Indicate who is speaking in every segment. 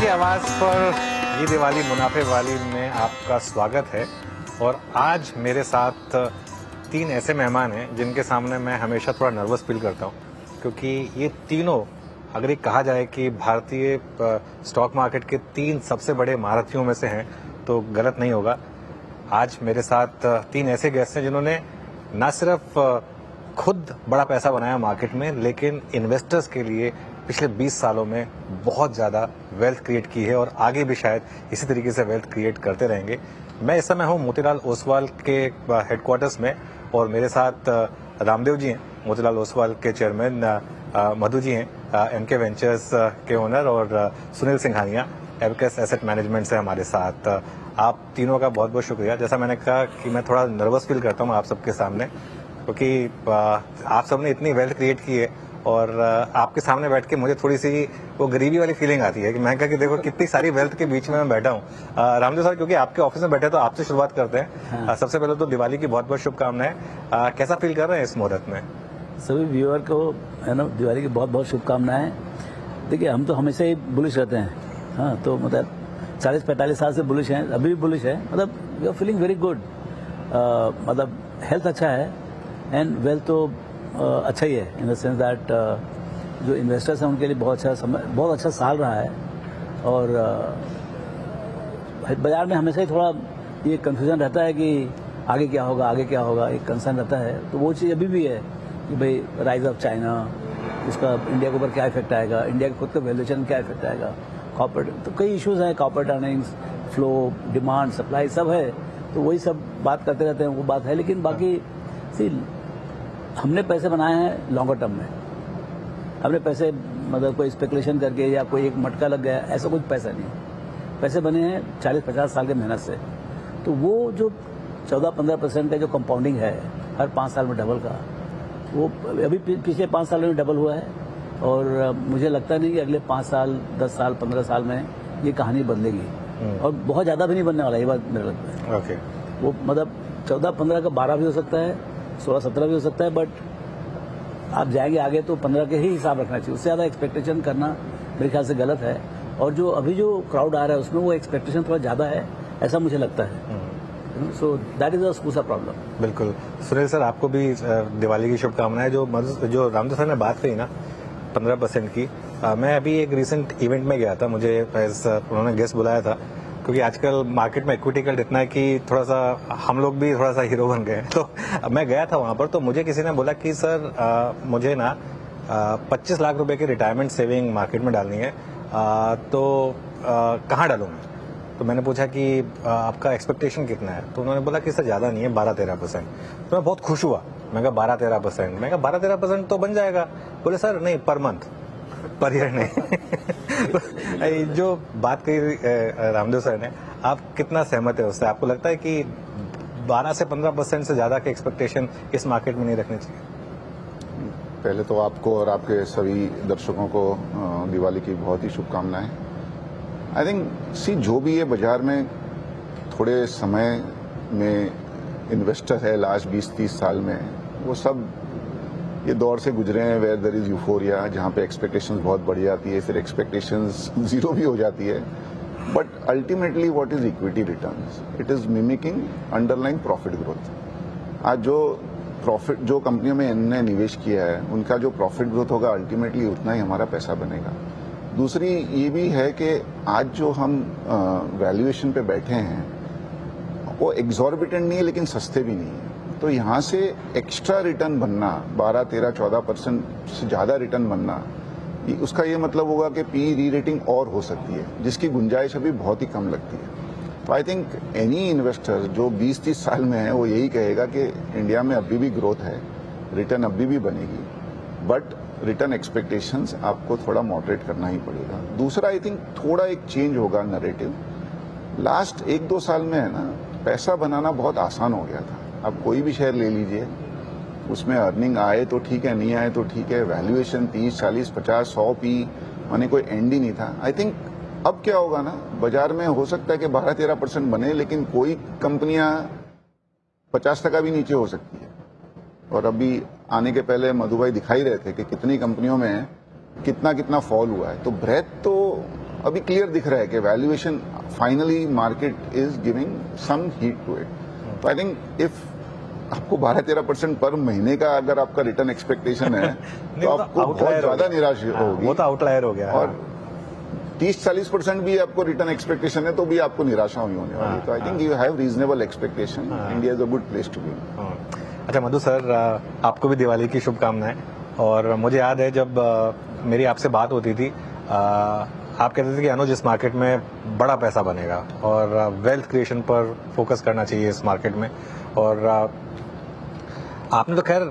Speaker 1: की आवाज़ पर ये दिवाली मुनाफे वाली में आपका स्वागत है। और आज मेरे साथ तीन ऐसे मेहमान हैं जिनके सामने मैं हमेशा थोड़ा नर्वस फील करता हूँ, क्योंकि ये तीनों, अगर ये कहा जाए कि भारतीय स्टॉक मार्केट के तीन सबसे बड़े महारथियों में से हैं तो गलत नहीं होगा। आज मेरे साथ तीन ऐसे गेस्ट हैं जिन्होंने न सिर्फ खुद बड़ा पैसा बनाया मार्केट में, लेकिन इन्वेस्टर्स के लिए पिछले 20 सालों में बहुत ज़्यादा वेल्थ क्रिएट की है और आगे भी शायद इसी तरीके से वेल्थ क्रिएट करते रहेंगे। मैं इस समय हूँ मोतीलाल ओसवाल के हेडक्वार्टर्स में और मेरे साथ रामदेव जी हैं, मोतीलाल ओसवाल के चेयरमैन, मधु जी हैं, एमके वेंचर्स के ओनर, और Sunil Singhania abacus asset management से हमारे साथ। आप तीनों का बहुत बहुत शुक्रिया। जैसा मैंने कहा कि मैं थोड़ा नर्वस फील करता हूँ आप सबके सामने, क्योंकि आप सबने इतनी वेल्थ क्रिएट की है और आपके सामने बैठ के मुझे थोड़ी सी वो गरीबी वाली फीलिंग आती है कि मैं कहा कि देखो कितनी सारी वेल्थ के बीच में मैं बैठा हूँ। रामदेव साहब, क्योंकि आपके ऑफिस में बैठे तो आपसे शुरुआत करते हैं। हाँ। सबसे पहले तो दिवाली की बहुत बहुत शुभकामनाएं। कैसा फील कर रहे हैं इस मुहूर्त में?
Speaker 2: सभी व्यूअर को है ना दिवाली की बहुत बहुत शुभकामनाएं। देखिए, हम तो हमेशा ही बुलिश रहते हैं। हाँ, तो मतलब 40-45 साल से बुलिश हैं, अभी भी बुलिश है। मतलब we are feeling very good. मतलब हेल्थ अच्छा है एंड वेल्थ तो अच्छा ही है, इन द सेंस दैट जो इन्वेस्टर्स हैं उनके लिए बहुत अच्छा साल रहा है। और बाजार में हमेशा ही थोड़ा ये कंफ्यूजन रहता है कि आगे क्या होगा, एक कंसर्न रहता है। तो वो चीज़ अभी भी है कि भाई राइज ऑफ चाइना, उसका इंडिया के ऊपर क्या इफेक्ट आएगा, इंडिया के खुद का वैल्यूएशन क्या इफेक्ट आएगा, कॉर्पोरेट, तो कई इश्यूज हैं, corporate earnings, flow, demand, supply सब है। तो वही सब बात करते रहते हैं, वो बात है। लेकिन बाकी सी हमने पैसे बनाए हैं लॉन्गर टर्म में। हमने पैसे मतलब कोई स्पेकुलेशन करके या कोई एक मटका लग गया, ऐसा कुछ पैसा नहीं। पैसे बने हैं 40-50 साल के मेहनत से। तो वो जो 14-15% का जो कंपाउंडिंग है हर 5 साल में डबल का, वो अभी पिछले 5 साल में डबल हुआ है। और मुझे लगता नहीं कि अगले 5 साल, 10 साल, 15 साल में ये कहानी बदलेगी। और बहुत ज़्यादा भी नहीं बनने वाला, ये बात मेरे लगता है।
Speaker 1: ओके।
Speaker 2: वो मतलब 14-15 का 12 भी हो सकता है, 16-17 भी हो सकता है, बट आप जाएंगे आगे तो 15 के ही हिसाब रखना चाहिए। उससे ज़्यादा एक्सपेक्टेशन करना मेरे ख्याल से गलत है। और जो अभी जो क्राउड आ रहा है उसमें वो एक्सपेक्टेशन थोड़ा ज़्यादा है, ऐसा मुझे लगता है। So that is a problem.
Speaker 1: बिल्कुल। सुनील सर, आपको भी दिवाली की शुभकामनाएं। जो रामदेव सर ने बात कही ना 15% की, मैं अभी एक रिसेंट इवेंट में गया था, मुझे उन्होंने गेस्ट बुलाया था, क्योंकि आजकल मार्केट में इक्विटी का इतना है कि थोड़ा सा हम लोग भी थोड़ा सा हीरो बन गए। तो मैं गया था वहां पर, तो मुझे किसी ने बोला कि सर मुझे ना 25 लाख रुपए की रिटायरमेंट सेविंग मार्केट में डालनी है, तो कहाँ डालूं मैं? तो मैंने पूछा कि आपका एक्सपेक्टेशन कितना है? तो उन्होंने बोला कि सर ज़्यादा नहीं है, 12-13%। तो मैं बहुत खुश हुआ। मैं कहा 12-13%? मैं कहा 12-13% तो बन जाएगा। बोले सर नहीं, पर मंथ, पर ईयर नहीं। जो बात कही रामदेव सर ने, आप कितना सहमत है उससे? आपको लगता है कि 12 से 15% से ज़्यादा की एक्सपेक्टेशन इस मार्केट में नहीं रखनी चाहिए?
Speaker 3: पहले तो आपको और आपके सभी दर्शकों को दिवाली की बहुत ही शुभकामनाएं। आई थिंक जो भी ये बाजार में थोड़े समय में इन्वेस्टर है लास्ट 20-30 साल में, वो सब ये दौर से गुजरे हैं वेयर देयर इज यूफोरिया, जहाँ पे एक्सपेक्टेशंस बहुत बढ़ जाती है, फिर एक्सपेक्टेशंस जीरो भी हो जाती है। But ultimately what is equity returns? It is mimicking underline profit growth. आज जो कंपनियों में इन्होंने निवेश किया है, उनका जो प्रॉफिट ग्रोथ होगा, अल्टीमेटली उतना ही हमारा पैसा बनेगा। दूसरी ये भी है कि आज जो हम वैल्यूएशन पे बैठे हैं वो एग्जॉर्बिटेंट नहीं है, लेकिन सस्ते भी नहीं है। तो यहाँ से एक्स्ट्रा रिटर्न बनना, 12-13-14% से ज़्यादा रिटर्न बनना, उसका ये मतलब होगा कि पी री रेटिंग और हो सकती है, जिसकी गुंजाइश अभी बहुत ही कम लगती है। तो आई थिंक एनी इन्वेस्टर जो 20-30 साल में है, वो यही कहेगा कि इंडिया में अभी भी ग्रोथ है, रिटर्न अभी भी बनेगी, बट रिटर्न एक्सपेक्टेशंस आपको थोड़ा मॉडरेट करना ही पड़ेगा। दूसरा, आई थिंक थोड़ा एक चेंज होगा नैरेटिव। लास्ट 1-2 साल में है ना, पैसा बनाना बहुत आसान हो गया था। अब कोई भी शेयर ले लीजिए, उसमें अर्निंग आए तो ठीक है, नहीं आए तो ठीक है, वैल्यूएशन 30, 40, 50, 100 पी, माने कोई एंड ही नहीं था। आई थिंक अब क्या होगा ना, बाजार में हो सकता है कि 12-13% बने, लेकिन कोई कंपनियां 50% भी नीचे हो सकती है। और अभी आने के पहले मधु भाई दिखाई रहे थे कि कितनी कंपनियों में कितना कितना फॉल हुआ है। तो ब्रेथ तो अभी क्लियर दिख रहा है कि valuation finally market is giving some heat to it. तो आई थिंक इफ आपको 12-13% पर महीने का अगर आपका रिटर्न एक्सपेक्टेशन है
Speaker 1: नहीं,
Speaker 3: तो
Speaker 1: वो
Speaker 3: आपको बहुत
Speaker 1: outlier हो
Speaker 3: ज्यादा
Speaker 1: गया।
Speaker 3: निराश
Speaker 1: हाँ,
Speaker 3: होगी।
Speaker 1: वो तो आउटलायर हो गया।
Speaker 3: और 30-40% भी आपको रिटर्न एक्सपेक्टेशन है तो भी आपको निराशा हुई होने वाली। तो I think you have reasonable expectation. India is a good place to be.
Speaker 1: हाँ। अच्छा मधु सर, आपको भी दिवाली की शुभकामनाएं। और मुझे याद है जब मेरी आपसे बात होती थी, आप कहते थे कि अनुज इस मार्केट में बड़ा पैसा बनेगा और वेल्थ क्रिएशन पर फोकस करना चाहिए इस मार्केट में। और आपने तो खैर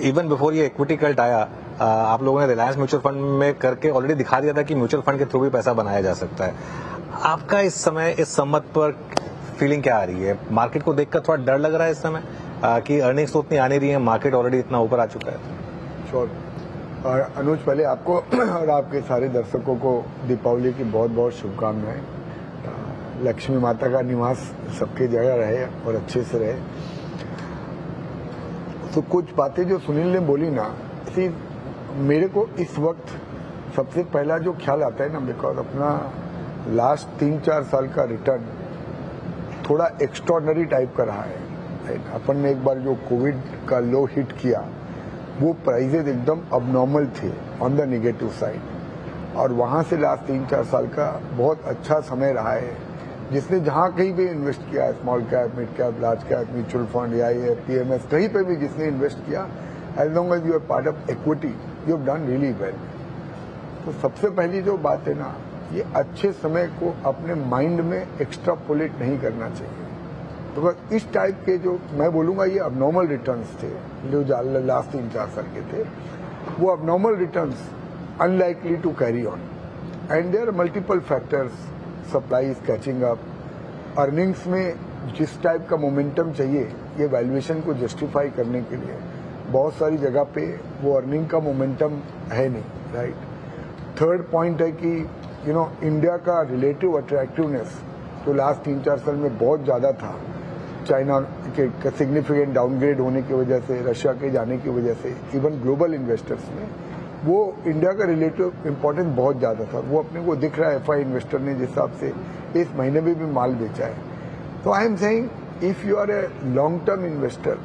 Speaker 1: इवन बिफोर ये इक्विटी कल्ट आया, आप लोगों ने रिलायंस म्यूचुअल फंड में करके ऑलरेडी दिखा दिया था कि म्यूचुअल फंड के थ्रू भी पैसा बनाया जा सकता है। आपका इस समय इस सम्मत पर फीलिंग क्या आ रही है? मार्केट को देखकर थोड़ा डर लग रहा है इस समय कि अर्निंग्स तो उतनी आ नहीं रही है, मार्केट ऑलरेडी इतना ऊपर आ चुका है?
Speaker 4: श्योर। और अनुज, पहले आपको और आपके सारे दर्शकों को दीपावली की बहुत बहुत शुभकामनाएं। लक्ष्मी माता का निवास सबकी जगह रहे और अच्छे से रहे। तो कुछ बातें जो सुनील ने बोली ना, इसी मेरे को इस वक्त सबसे पहला जो ख्याल आता है ना, बिकॉज अपना लास्ट 3-4 साल का रिटर्न थोड़ा एक्स्ट्रॉर्डनरी टाइप का रहा है। अपन ने एक बार जो कोविड का लो हिट किया, वो प्राइजेज एकदम अबनॉर्मल थे ऑन द नेगेटिव साइड, और वहां से लास्ट 3-4 साल का बहुत अच्छा समय रहा है। जिसने जहां कहीं भी इन्वेस्ट किया, small cap, mid cap, large cap, mutual fund या पीएमएस, कहीं पे भी जिसने इन्वेस्ट किया, as long as you are part of equity, you have done really well. तो सबसे पहली जो बात है ना, ये अच्छे समय को अपने माइंड में एक्स्ट्रापोलेट नहीं करना चाहिए। तो इस टाइप के जो मैं बोलूंगा ये अबनॉर्मल रिटर्न्स थे जो लास्ट 3-4 साल के थे, वो abnormal returns unlikely to carry on, and there are multiple factors. Supply is catching up, earnings में जिस टाइप का मोमेंटम चाहिए ये वैल्यूएशन को जस्टिफाई करने के लिए, बहुत सारी जगह पे वो अर्निंग का मोमेंटम है नहीं, राइट। थर्ड पॉइंट है कि इंडिया का रिलेटिव अट्रैक्टिवनेस जो लास्ट 3-4 साल में बहुत ज़्यादा था, चाइना के सिग्निफिकेंट डाउनग्रेड होने की वजह से, रशिया के जाने की वजह से, इवन ग्लोबल इन्वेस्टर्स में वो इंडिया का रिलेटिव इम्पोर्टेंस बहुत ज़्यादा था। वो अपने को दिख रहा है, एफआई इन्वेस्टर ने जिस हिसाब से इस महीने में भी माल बेचा है। तो I am saying if you are a long term investor,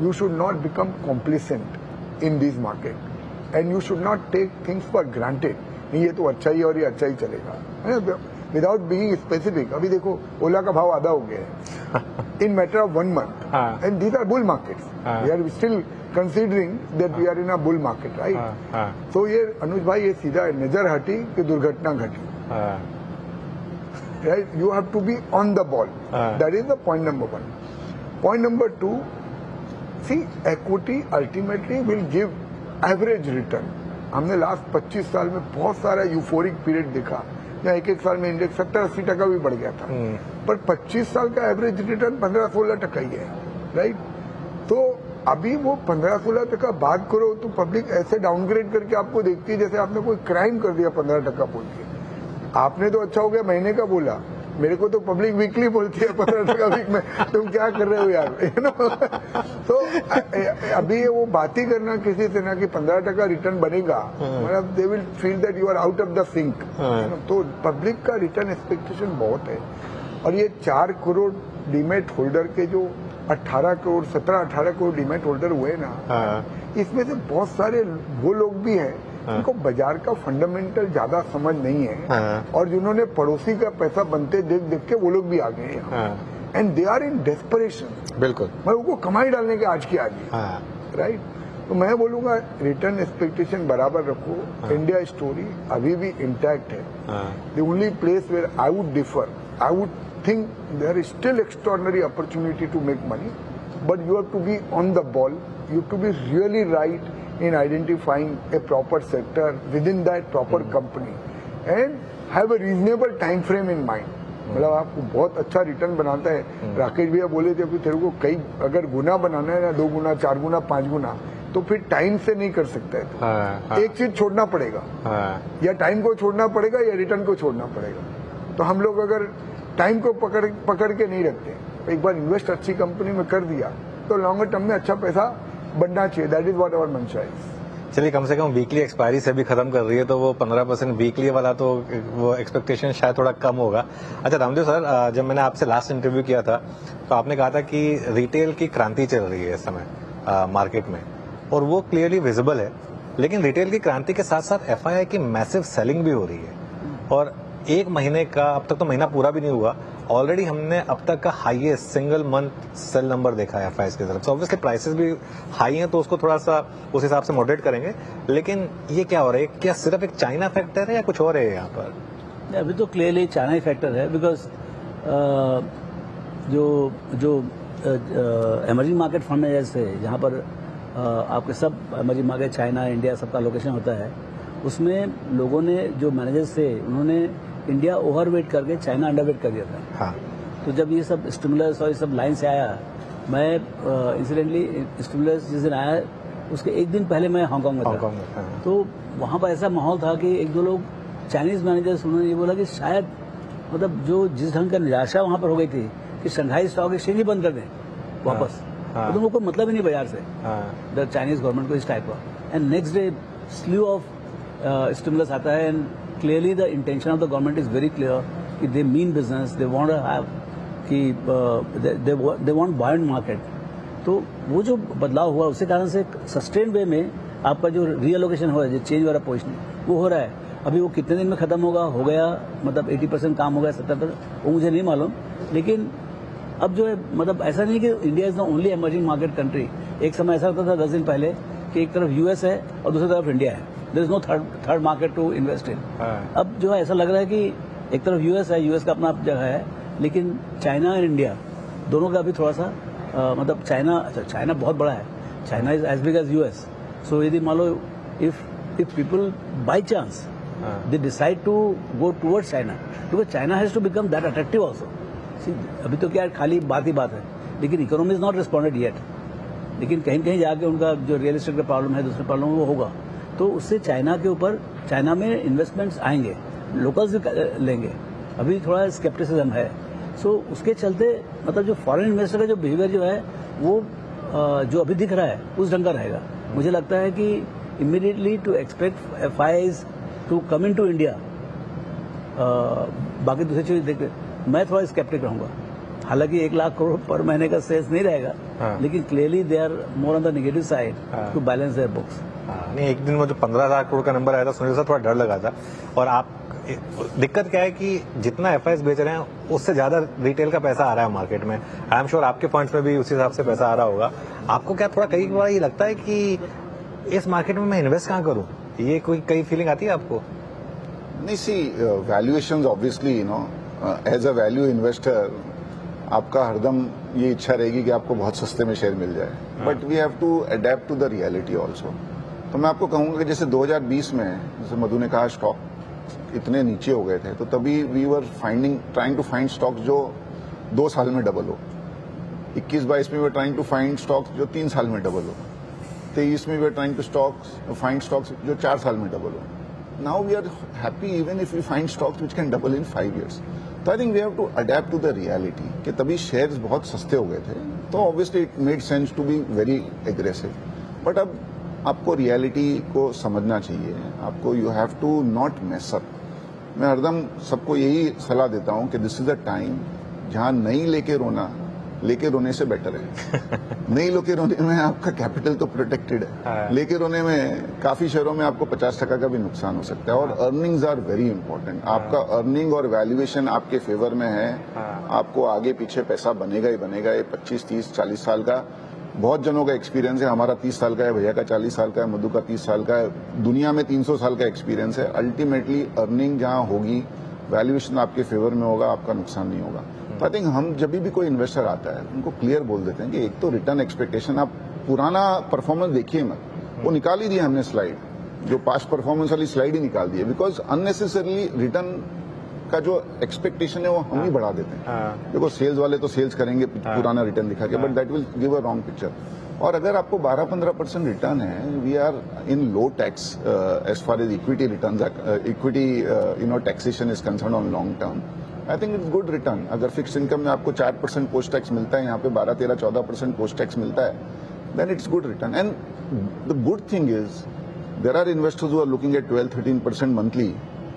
Speaker 4: you should not become complacent in this market and you should not take things for granted. नहीं, ये तो अच्छा ही और ये अच्छा ही चलेगा, विदाउट बीइंग स्पेसिफिक। अभी देखो ओला का भाव आधा हो गया है in matter of 1 month, and these are bull markets. We are still considering that we are in a bull market, right. तो ये अनुज भाई, ये सीधा नजर हटी कि दुर्घटना घटी, right. You have to be on the ball, that is the point number 1। Point number 2, see equity ultimately will give average return. हमने लास्ट 25 साल में बहुत सारा यूफोरिक पीरियड देखा, या एक साल में इंडेक्स 70-80% भी बढ़ गया था, पर 25 साल का एवरेज रिटर्न 15-16% ही है, राइट। तो अभी वो 15-16% बात करो तो पब्लिक ऐसे डाउनग्रेड करके आपको देखती है जैसे आपने कोई क्राइम कर दिया 15% बोल के। आपने तो अच्छा हो गया महीने का बोला, मेरे को तो पब्लिक वीकली बोलती है 15% वीक में, तुम क्या कर रहे हो यार, तो अभी वो बात ही करना किसी से ना कि 15% रिटर्न बनेगा, मतलब they will feel that you are out of the sync. तो पब्लिक का रिटर्न एक्सपेक्टेशन बहुत है, और ये 4 करोड़ डीमेट होल्डर के जो 17-18 करोड़ डीमेट होल्डर हुए ना, इसमें से बहुत सारे वो लोग भी हैं उनको बाजार का फंडामेंटल ज्यादा समझ नहीं है, और जिन्होंने पड़ोसी का पैसा बनते देख देख के वो लोग भी आ गए हैं, and they are in desperation.
Speaker 1: बिल्कुल,
Speaker 4: मैं उनको कमाई डालने के आज की आज, राइट। तो मैं बोलूंगा रिटर्न एक्सपेक्टेशन बराबर रखो। इंडिया स्टोरी अभी भी इंटैक्ट है। The only place where I would differ, I would think there is still extraordinary opportunity to make money, but you have to be on the ball. You have to be really right in identifying a proper sector within that proper company and have a reasonable time frame in mind. मतलब आपको बहुत अच्छा return बनाता है। राकेश भैया बोले थे कि तेरे को कई अगर गुना बनाना है ना, 2 गुना, 4 गुना, 5 गुना, तो फिर टाइम से नहीं कर सकता है। तो एक चीज छोड़ना पड़ेगा, या टाइम को छोड़ना पड़ेगा या रिटर्न को छोड़ना पड़ेगा। तो हम लोग अगर टाइम को पकड़ के नहीं रखते, एक बार इन्वेस्ट अच्छी कंपनी में कर दिया तो लॉन्गर टर्म में अच्छा पैसा बनना चाहिए। दैट इज व्हाट आवर मंशा इज।
Speaker 1: चलिए कम से कम वीकली एक्सपायरी से भी खत्म कर रही है, तो वो 15% वीकली वाला तो वो एक्सपेक्टेशन शायद थोड़ा कम होगा। अच्छा रामदेव सर, जब मैंने आपसे लास्ट इंटरव्यू किया था तो आपने कहा था कि रिटेल की क्रांति चल रही है इस समय मार्केट में, और वो क्लियरली विजिबल है। लेकिन रिटेल की क्रांति के साथ साथ एफआईआई की मैसिव सेलिंग भी हो रही है, और एक महीने का, अब तक तो महीना पूरा भी नहीं हुआ, ऑलरेडी हमने अब तक का highest single month sale number देखा है एफआईआई की तरफ से। ऑब्वियसली प्राइसेस भी हाई हैं तो उसको थोड़ा सा उस हिसाब से मॉडरेट करेंगे, लेकिन ये क्या हो रहा है? क्या सिर्फ एक चाइना फैक्टर है या कुछ और है यहाँ पर?
Speaker 2: अभी तो क्लियरली चाइना ही फैक्टर है, बिकॉज जो एमर्जिंग मार्केट फंड जैसे जहाँ पर आपके सब एमर्जिंग मार्केट चाइना इंडिया सबका लोकेशन होता है, उसमें लोगों ने जो मैनेजर्स थे उन्होंने इंडिया ओवरवेट करके चाइना अंडरवेट कर दिया था।
Speaker 1: हाँ।
Speaker 2: तो जब ये सब स्टिमुलस और ये सब लाइन से आया, मैं इंसिडेंटली स्टिमुलस जिस दिन आया उसके एक दिन पहले मैं हांगकांग में था।
Speaker 1: हाँ।
Speaker 2: तो वहाँ पर ऐसा माहौल था कि एक दो लोग चाइनीज मैनेजर्स, उन्होंने ये बोला कि शायद मतलब जो जिस ढंग का निराशा वहाँ पर हो गई थी कि शंघाई स्टॉक एक्सचेंज ही बंद कर दें वापस, तो वो कोई मतलब ही नहीं बाजार से द चाइनीज गवर्नमेंट को इस टाइप का। And next day slew of stimulus आता है, and clearly the intention of the government is very clear कि they mean business, they want to have कि दे वांट बायर्न मार्केट। तो वो जो बदलाव हुआ उसके कारण से सस्टेन वे में आपका जो रीअलोकेशन हो रहा है, जो चेंज वाला पोजिशन वो हो रहा है। अभी वो कितने दिन में खत्म होगा, हो गया मतलब 80% काम हो गया, 70% वो मुझे नहीं मालूम। लेकिन अब जो है मतलब ऐसा नहीं कि India is the only emerging market country. एक समय ऐसा होता था 10 दिन पहले कि एक तरफ यूएस है और दूसरी तरफ इंडिया है, there is no third market to invest in. अब जो है ऐसा लग रहा है कि एक तरफ यूएस है, यूएस का अपना जगह है, लेकिन चाइना एंड इंडिया दोनों का अभी थोड़ा सा मतलब चाइना बहुत बड़ा है, China is as big as US. So यदि मान लो if people by chance they decide to go towards China, because China has to become that attractive also. See, अभी तो क्या खाली बात ही बात है, लेकिन economy is not responded yet. लेकिन कहीं कहीं जाके उनका जो रियल एस्टेट का प्रॉब्लम है, दूसरा प्रॉब्लम वो होगा, तो उससे चाइना के ऊपर, चाइना में इन्वेस्टमेंट्स आएंगे, लोकल्स भी लेंगे। अभी थोड़ा स्केप्टिसिज्म है। सो उसके चलते मतलब जो फॉरेन इन्वेस्टर का जो बिहेवियर जो है वो जो अभी दिख रहा है उस ढंग का रहेगा। मुझे लगता है कि immediately to expect FIIs to come in to India, बाकी दूसरी चीज देख मैं थोड़ा स्केप्टिक रहूंगा। हालांकि 1 लाख करोड़ पर महीने का सेल्स नहीं रहेगा, लेकिन clearly they are more on the negative side to balance their books.
Speaker 1: नहीं, एक दिन में जो 15,000 करोड़ का नंबर आया था, सुनील साहब थोड़ा डर लगा था। और आप दिक्कत क्या है कि जितना एफआईआईज बेच रहे हैं उससे ज्यादा रिटेल का पैसा आ रहा है मार्केट में। आई एम श्योर आपके फंड्स में भी उसी हिसाब से पैसा आ रहा होगा। आपको क्या थोड़ा कई बार ये लगता है कि इस मार्केट में मैं इन्वेस्ट कहाँ करूं? ये कोई कई फीलिंग आती है आपको?
Speaker 3: नहीं, see valuations obviously as a value investor आपका हरदम ये इच्छा रहेगी कि आपको बहुत सस्ते में शेयर मिल जाए, but we have to adept to the reality also. तो मैं आपको कहूंगा कि जैसे 2020 में, जैसे मधु ने कहा, स्टॉक इतने नीचे हो गए थे, तो तभी we were trying to find stocks जो 2 साल में डबल हो। 21-22 में we were trying to find stocks जो 3 साल में डबल हो। 23 में we are trying to find stocks जो 4 साल में डबल हो। Now we are happy even if we find stocks which can double in 5 years। तो I think we have to adept to the reality कि तभी shares बहुत सस्ते हो गए थे, तो obviously it made sense to be very aggressive. But अब आपको रियलिटी को समझना चाहिए, आपको you have to not mess up. मैं हरदम सबको यही सलाह देता हूं कि दिस इज द टाइम जहां नहीं लेके रोने से बेटर है। नहीं लेके रोने में आपका कैपिटल तो प्रोटेक्टेड है, लेके रोने में काफी शेयरों में आपको 50% का भी नुकसान हो सकता है। और अर्निंग्स आर वेरी इंपॉर्टेंट। आपका अर्निंग और वैल्यूएशन आपके फेवर में है, आपको आगे पीछे पैसा बनेगा ही बनेगा। ये 25, 30, 40 साल का बहुत जनों का एक्सपीरियंस है। हमारा 30 साल का है, भैया का 40 साल का है, मधु का 30 साल का है, दुनिया में 300 साल का एक्सपीरियंस है। अल्टीमेटली अर्निंग जहां होगी, वैल्यूएशन आपके फेवर में होगा, आपका नुकसान नहीं होगा। तो आई थिंक हम जब भी कोई इन्वेस्टर आता है उनको क्लियर बोल देते हैं कि एक तो रिटर्न एक्सपेक्टेशन, आप पुराना परफॉर्मेंस देखिए मत, वो निकाल ही दिया हमने स्लाइड, जो पास्ट परफॉर्मेंस वाली स्लाइड ही निकाल दी है, बिकॉज अननेसेसरली रिटर्न का जो एक्सपेक्टेशन है वो हम ही बढ़ा देते हैं। देखो सेल्स वाले तो सेल्स करेंगे पुराना रिटर्न दिखा के, but that will give a wrong picture. और अगर आपको 12-15% रिटर्न है, we are in low tax as far as equity return, equity taxation is concern on long term. I think it's good return. अगर fix income में आपको 4% post tax मिलता है, यहाँ पे 12-13-14% पोस्ट टैक्स मिलता है, then it's good return. And the good thing is there are investors who are looking at 12-13% monthly,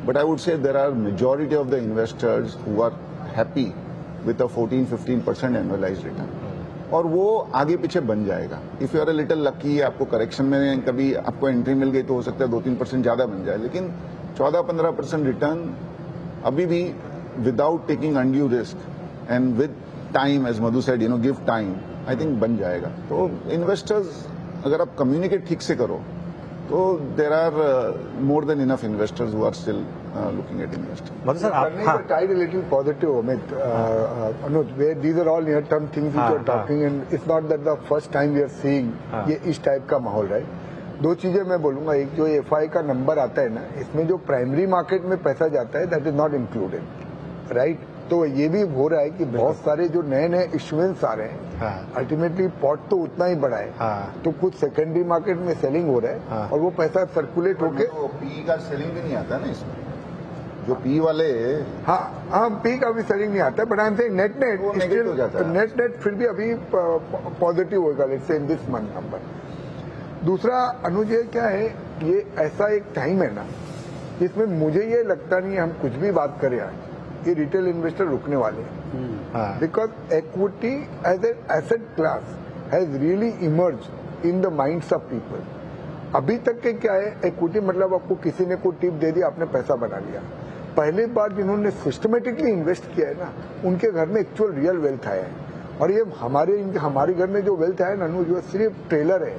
Speaker 3: but I would say there are majority of the investors who are happy with a 14-15% annualized return. और वो आगे पीछे बन जाएगा. If you are a little lucky, आपको correction में कभी आपको एंट्री मिल गई तो हो सकता है 2-3% ज्यादा बन जाए, लेकिन 14-15% रिटर्न अभी भी without taking undue risk and with time, as Madhu said, give time, I think बन जाएगा. तो इन्वेस्टर्स अगर आप कम्युनिकेट ठीक से करो तो there are more than enough investors who are still looking at investing.
Speaker 1: Madhu sir आप
Speaker 4: Turning the tide a little positive, Amit. Anuj, where these are all near-term things which you are talking, and it's not that the first time we are seeing ये इस type का माहौल है. दो चीजें मैं बोलूंगा. एक जो एफआई का नंबर आता है ना, इसमें जो प्राइमरी मार्केट में पैसा जाता है that is not included, right. तो ये भी हो रहा है कि बहुत सारे जो नए नए इश्यूएंस आ रहे हैं, अल्टीमेटली पॉट तो उतना ही बड़ा है, तो कुछ सेकेंडरी मार्केट में सेलिंग हो रहा है और वो पैसा सर्कुलेट होके
Speaker 3: पी का सेलिंग भी नहीं आता ना इसमें. जो पी वाले,
Speaker 4: हाँ पी का भी सेलिंग नहीं आता, but I am saying net
Speaker 3: negative हो जाता है.
Speaker 4: नेट फिर भी अभी पॉजिटिव होगा, let's say in this month number. दूसरा अनुज ये क्या है, ये ऐसा एक टाइम है ना जिसमें मुझे ये लगता नहीं है हम कुछ भी बात करें आज, ये रिटेल इन्वेस्टर रुकने वाले हैं. Because equity as a asset class has really emerge in the minds of people. अभी तक के क्या है, इक्विटी मतलब आपको किसी ने कोई टिप दे दी, आपने पैसा बना लिया. पहली बार जिन्होंने सिस्टमेटिकली इन्वेस्ट किया है ना, उनके घर में एक्चुअल रियल वेल्थ आया है. और ये हमारे घर में जो वेल्थ आया ना, जो सिर्फ ट्रेलर है,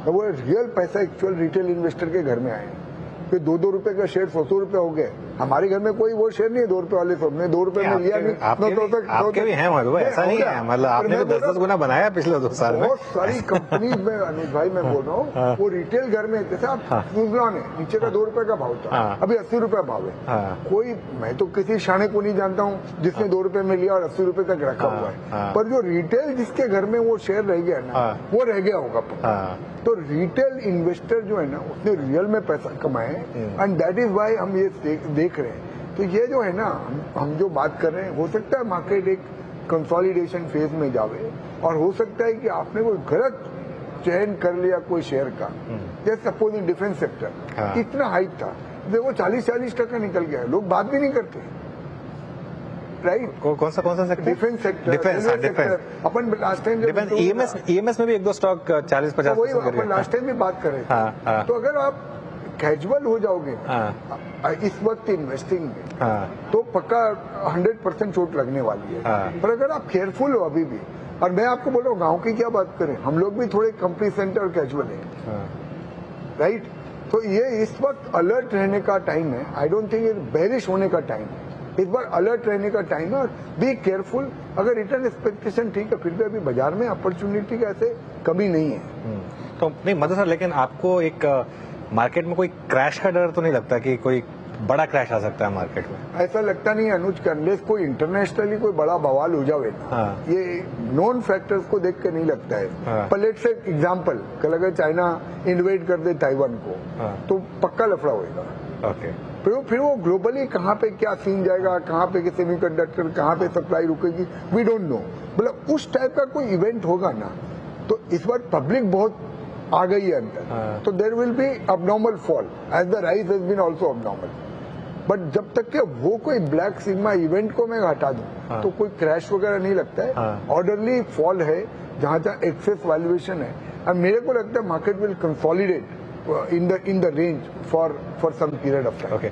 Speaker 4: तो वो रियल पैसा एक्चुअल रिटेल इन्वेस्टर के घर में आया है. फिर 2-2 रुपए का शेयर 100 रुपए हो गए. हमारे घर में कोई वो शेयर नहीं है 2 रुपए वाले, सबने 2 रुपए में लिया नहीं.
Speaker 1: आपके भी हैं मधु भाई, ऐसा नहीं है, मतलब आपने भी 10-10 गुना बनाया पिछले 2 साल में.
Speaker 4: बहुत सारी कंपनीज में अनुज भाई मैं बोल रहा हूँ, वो रिटेल घर में, जैसे आप सुजलॉन है, नीचे का 2 रुपए का भाव था, अभी 80 रुपए भाव है. कोई, मैं तो किसी शाणे को नहीं जानता हूँ जिसने 2 रुपए में लिया और 80 रुपए तक रखा हुआ है. पर जो रिटेल जिसके घर में वो शेयर रह गया ना, वो रह गया होगा. तो रिटेल इन्वेस्टर जो है ना, उसने रियल में पैसा कमाए, एंड दैट इज वाई हम ये देख रहे हैं. तो ये जो है ना, हम जो बात कर रहे हैं, हो सकता है मार्केट एक कंसोलिडेशन फेज में जावे, और हो सकता है कि आपने कोई गलत चयन कर लिया कोई शेयर का. जैसे सपोज इन डिफेंस सेक्टर इतना हाइट था, देखो 40-40% निकल गया, लोग बात भी नहीं करते, राइट.
Speaker 1: कौन सा सेक्टर?
Speaker 4: Defence sector.
Speaker 1: डिफेंस.
Speaker 4: अपन लास्ट टाइम
Speaker 1: डिफेंस ईएमएस में भी 1-2 स्टॉक 40-50%
Speaker 4: वही अपन लास्ट टाइम भी बात कर रहे थे. तो अगर आप कैजुअल हो जाओगे इस वक्त इन्वेस्टिंग में, तो पक्का 100% चोट लगने वाली है. पर अगर आप केयरफुल हो अभी भी, और मैं आपको बोल रहा हूँ गाँव की क्या बात करें, हम लोग भी थोड़े कंपनी सेंटर और कैजुअल है, राइट. तो ये इस वक्त अलर्ट रहने का टाइम है. आई डोंट थिंक ये बेरिश होने का टाइम है. इस बार अलर्ट रहने का टाइम है, और बी केयरफुल. अगर रिटर्न एक्सपेक्टेशन ठीक है, फिर भी अभी बाजार में अपॉर्चुनिटी का ऐसे कमी नहीं है.
Speaker 1: तो नहीं मधु सर, लेकिन आपको एक मार्केट में कोई क्रैश का डर तो नहीं लगता कि कोई बड़ा क्रैश आ सकता है मार्केट में?
Speaker 4: ऐसा लगता नहीं है अनुज, अनलेस कोई इंटरनेशनली कोई बड़ा बवाल हो जावे, ये नॉन फैक्टर्स को देख के नहीं लगता है. पर लेट्स से एग्जांपल, कल अगर चाइना इन्वेड कर दे ताइवान को, तो पक्का लफड़ा होगा.
Speaker 1: ओके.
Speaker 4: फिर वो ग्लोबली कहाँ पे क्या सीन जाएगा, कहाँ पे सेमीकंडक्टर, कहाँ पे सप्लाई रुकेगी, वी डोंट नो. मतलब उस टाइप का कोई इवेंट होगा ना, तो इस बार पब्लिक बहुत आ गई है अंदर, तो there will be abnormal fall as the rise has been also abnormal. But जब तक के वो कोई ब्लैक सिग्मा इवेंट को मैं हटा दूं, तो कोई क्रैश वगैरह नहीं लगता है. ऑर्डरली फॉल है जहां एक्सेस वैल्यूएशन है, और मेरे को लगता है market will consolidate in the range for some period of time.
Speaker 1: Okay.